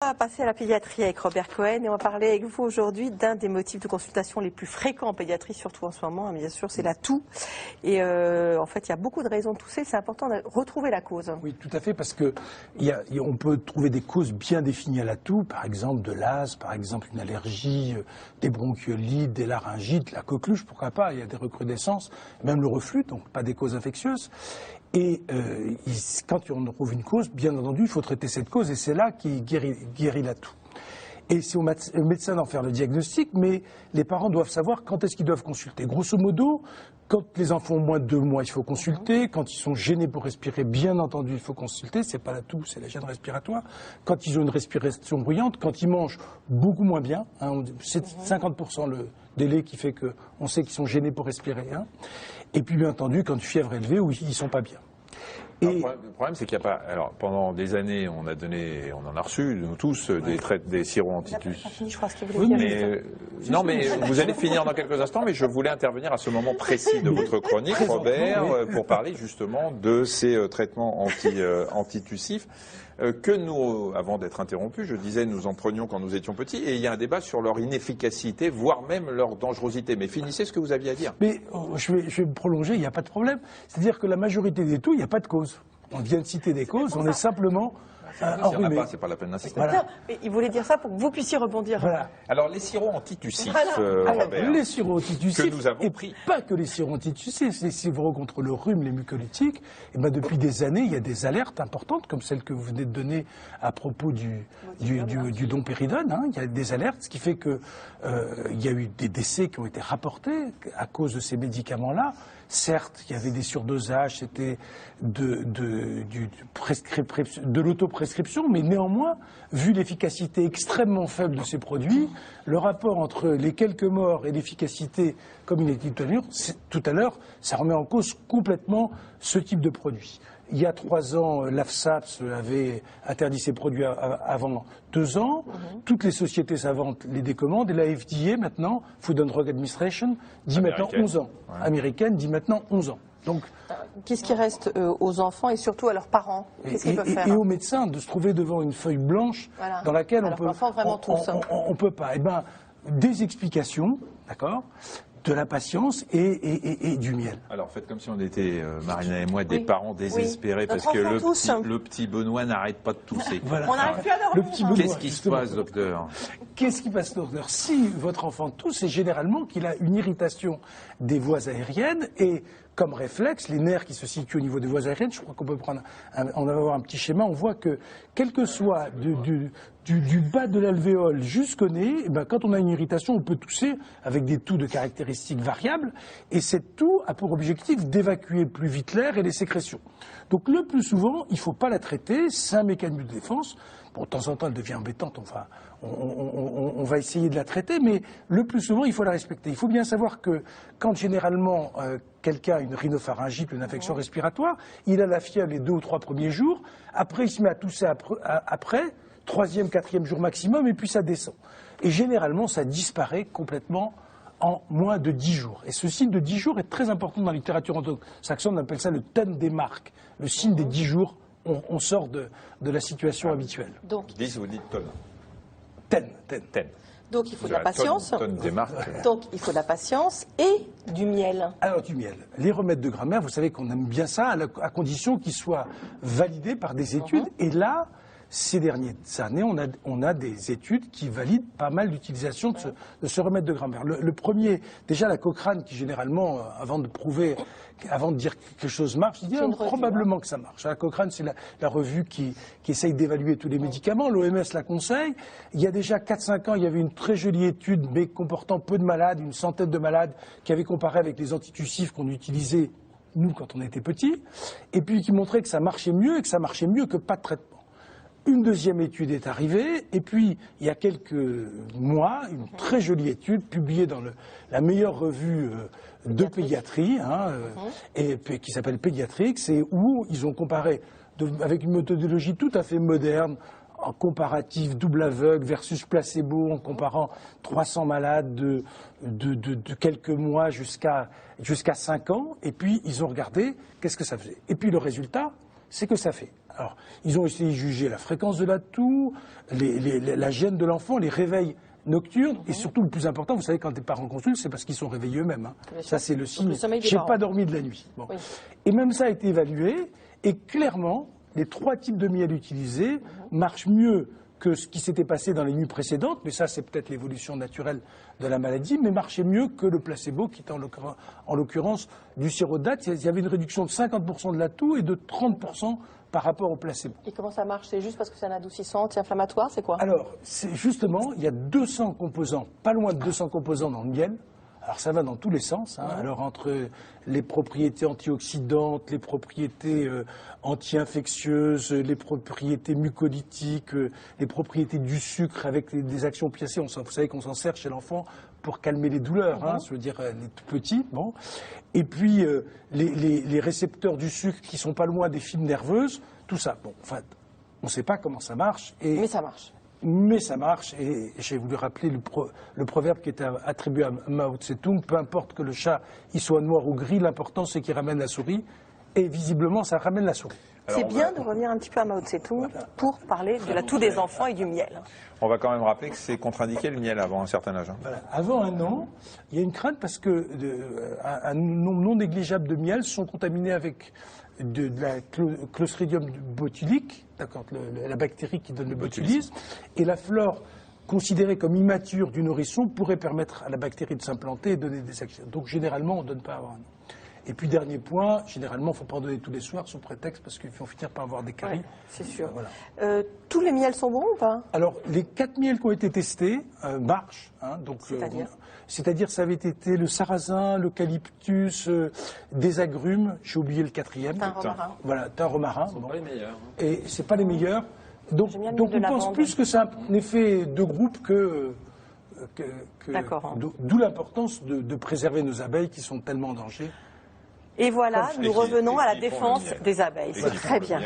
On va passer à la pédiatrie avec Robert Cohen et on va parler avec vous aujourd'hui d'un des motifs de consultation les plus fréquents en pédiatrie, surtout en ce moment, bien sûr, c'est la toux. Et en fait, il y a beaucoup de raisons de tousser, c'est important de retrouver la cause. Oui, tout à fait, parce que on peut trouver des causes bien définies à la toux, par exemple de l'asthme, par exemple une allergie, des bronchiolites, des laryngites, la coqueluche, pourquoi pas, il y a des recrudescences, même le reflux, donc pas des causes infectieuses. Et quand on trouve une cause, bien entendu, il faut traiter cette cause et c'est là qu'il guérit la toux. Et c'est au médecin d'en faire le diagnostic, mais les parents doivent savoir quand est-ce qu'ils doivent consulter. Grosso modo, quand les enfants ont moins de 2 mois, il faut consulter. Quand ils sont gênés pour respirer, bien entendu, il faut consulter. C'est pas la toux, c'est la gêne respiratoire. Quand ils ont une respiration bruyante, quand ils mangent beaucoup moins bien, c'est 50% le délai qui fait qu'on sait qu'ils sont gênés pour respirer. Et puis, bien entendu, quand une fièvre élevée, où ils sont pas bien. Et le problème, c'est qu'il n'y a pas. Alors, pendant des années, on en a reçu, nous tous, des sirops anti-tussiques. Non, mais vous allez finir dans quelques instants, mais je voulais intervenir à ce moment précis de votre chronique, Robert, pour parler justement de ces traitements antitussifs. Que nous, avant d'être interrompus, je disais, nous en prenions quand nous étions petits, et il y a un débat sur leur inefficacité, voire même leur dangerosité. Mais finissez ce que vous aviez à dire. Mais je vais me prolonger, il n'y a pas de problème. C'est-à-dire que la majorité des toux, il n'y a pas de cause. On vient de citer des causes, on est simplement enrhumé. C'est pas la peine d'insister. Voilà. Il voulait dire ça pour que vous puissiez rebondir. Voilà. Alors, les sirops antitussifs, Robert, les sirops antitussifs, que nous avons pris. Pas que les sirops antitussifs, les sirops contre le rhume, les mucolytiques, et depuis des années, il y a des alertes importantes, comme celle que vous venez de donner à propos du domperidone. Il y a des alertes, ce qui fait que il y a eu des décès qui ont été rapportés à cause de ces médicaments-là. Certes, il y avait des surdosages, c'était de l'autoprescription, mais néanmoins, vu l'efficacité extrêmement faible de ces produits, le rapport entre les quelques morts et l'efficacité, comme il a été dit tout à l'heure, ça remet en cause complètement ce type de produit. Il y a 3 ans, l'AFSAPS avait interdit ces produits avant 2 ans. Toutes les sociétés savantes les décommandent. Et la FDA, maintenant, Food and Drug Administration, dit maintenant 11 ans. Américaine dit maintenant 11 ans. Donc, qu'est-ce qui reste aux enfants et surtout à leurs parents? Qu'est-ce qu'ils peuvent faire? Et aux médecins de se trouver devant une feuille blanche dans laquelle on peut pas. Eh ben, des explications, d'accord, de la patience et du miel. Alors faites comme si on était, Marina et moi, des parents désespérés parce que le petit Benoît n'arrête pas de tousser. Voilà. On n'arrive plus à dormir. Qu'est-ce qui se passe, docteur? Qu'est-ce qui passe, docteur? Si votre enfant tousse, c'est généralement qu'il a une irritation des voies aériennes et comme réflexe, les nerfs qui se situent au niveau des voies aériennes, je crois qu'on peut prendre, on va avoir un petit schéma, on voit que, quel que soit du bas de l'alvéole jusqu'au nez, quand on a une irritation, on peut tousser avec des toux de caractéristiques variables, et cette toux a pour objectif d'évacuer plus vite l'air et les sécrétions. Donc le plus souvent, il ne faut pas la traiter, c'est un mécanisme de défense. Bon, de temps en temps, elle devient embêtante, on va essayer de la traiter, mais le plus souvent, il faut la respecter. Il faut bien savoir que quand généralement quelqu'un a une rhinopharyngite, une infection respiratoire, il a la fièvre les 2 ou 3 premiers jours, après il se met à tousser après, 3e, 4e jour maximum, et puis ça descend. Et généralement, ça disparaît complètement en moins de 10 jours. Et ce signe de 10 jours est très important dans la littérature anglo-saxonne, on appelle ça le ten des marques, le signe des 10 jours. On sort de la situation habituelle. Donc 10, vous dites tonnes. Ten. Donc il faut de la patience. Tonne des marques. Donc il faut de la patience et du miel. Alors du miel. Les remèdes de grammaire, vous savez qu'on aime bien ça à condition qu'ils soient validés par des études. Et là, ces dernières années, on a des études qui valident pas mal l'utilisation de ce remède de grammaire. Le premier, déjà la Cochrane, qui généralement, avant de dire que quelque chose marche, dit probablement que ça marche. La Cochrane, c'est la revue qui essaye d'évaluer tous les médicaments. L'OMS la conseille. Il y a déjà 4-5 ans, il y avait une très jolie étude, mais comportant peu de malades, une centaine de malades, qui avait comparé avec les antitussifs qu'on utilisait, nous, quand on était petits, et puis qui montrait que ça marchait mieux, et que ça marchait mieux que pas de traitement. Une deuxième étude est arrivée, et puis il y a quelques mois, une très jolie étude publiée dans la meilleure revue de pédiatrie, et qui s'appelle Pediatrics, et où ils ont comparé, avec une méthodologie tout à fait moderne, en comparatif double aveugle versus placebo, en comparant 300 malades de quelques mois jusqu'à 5 ans, et puis ils ont regardé qu'est-ce que ça faisait. Et puis le résultat, c'est que ça fait Alors, ils ont essayé de juger la fréquence de la toux, la gêne de l'enfant, les réveils nocturnes, et surtout le plus important, vous savez, quand les parents consultent, c'est parce qu'ils sont réveillés eux-mêmes. Ça, c'est le signe. J'ai pas dormi de la nuit. Bon. Oui. Et même ça a été évalué, et clairement, les 3 types de miel utilisés marchent mieux que ce qui s'était passé dans les nuits précédentes, mais ça, c'est peut-être l'évolution naturelle de la maladie, mais marchait mieux que le placebo, qui était en l'occurrence du sirop de date. Il y avait une réduction de 50% de la toux et de 30% par rapport au placebo. Et comment ça marche? C'est juste parce que c'est un adoucissant anti-inflammatoire, c'est quoi? Alors, justement, il y a 200 composants, pas loin de 200 composants dans le miel. Alors ça va dans tous les sens. Hein. Alors entre les propriétés antioxydantes, les propriétés anti-infectieuses, les propriétés mucolytiques, les propriétés du sucre avec des actions piacées, vous savez qu'on s'en sert chez l'enfant pour calmer les douleurs, hein, je veux dire les tout petits. Bon. Et puis les récepteurs du sucre qui sont pas loin des fibres nerveuses, tout ça. Bon, enfin, on ne sait pas comment ça marche. Mais ça marche. Mais ça marche, et j'ai voulu rappeler le proverbe qui était attribué à Mao Tse-tung, peu importe que le chat il soit noir ou gris, l'important c'est qu'il ramène la souris, et visiblement ça ramène la souris. C'est bien de revenir un petit peu à Mao Tse-tung pour parler de la toux des enfants et du miel. On va quand même rappeler que c'est contre-indiqué le miel avant un certain âge. Hein. Voilà. Avant 1 an, il y a une crainte parce que un nombre non négligeable de miels sont contaminés avec de la Clostridium botulique, la bactérie qui donne le botulisme, et la flore considérée comme immature du nourrisson pourrait permettre à la bactérie de s'implanter et donner des actions. Donc généralement, on ne donne pas avant 1 an. Et puis dernier point, généralement, il ne faut pas en donner tous les soirs sous prétexte parce qu'ils vont finir par avoir des caries. Ouais, c'est sûr. Voilà. Tous les miels sont bons ou pas? Alors, les 4 miels qui ont été testés marchent. Hein, donc, c'est-à-dire, ça avait été le sarrasin, l'eucalyptus, des agrumes. J'ai oublié le 4e. Thym romarin. Voilà, thym romarin. Ce ne sont pas les meilleurs. Hein. Et c'est pas les meilleurs. Donc on pense plus que c'est un effet de groupe d'où l'importance de préserver nos abeilles qui sont tellement en danger. Et voilà, nous revenons à la défense des abeilles. C'est très bien.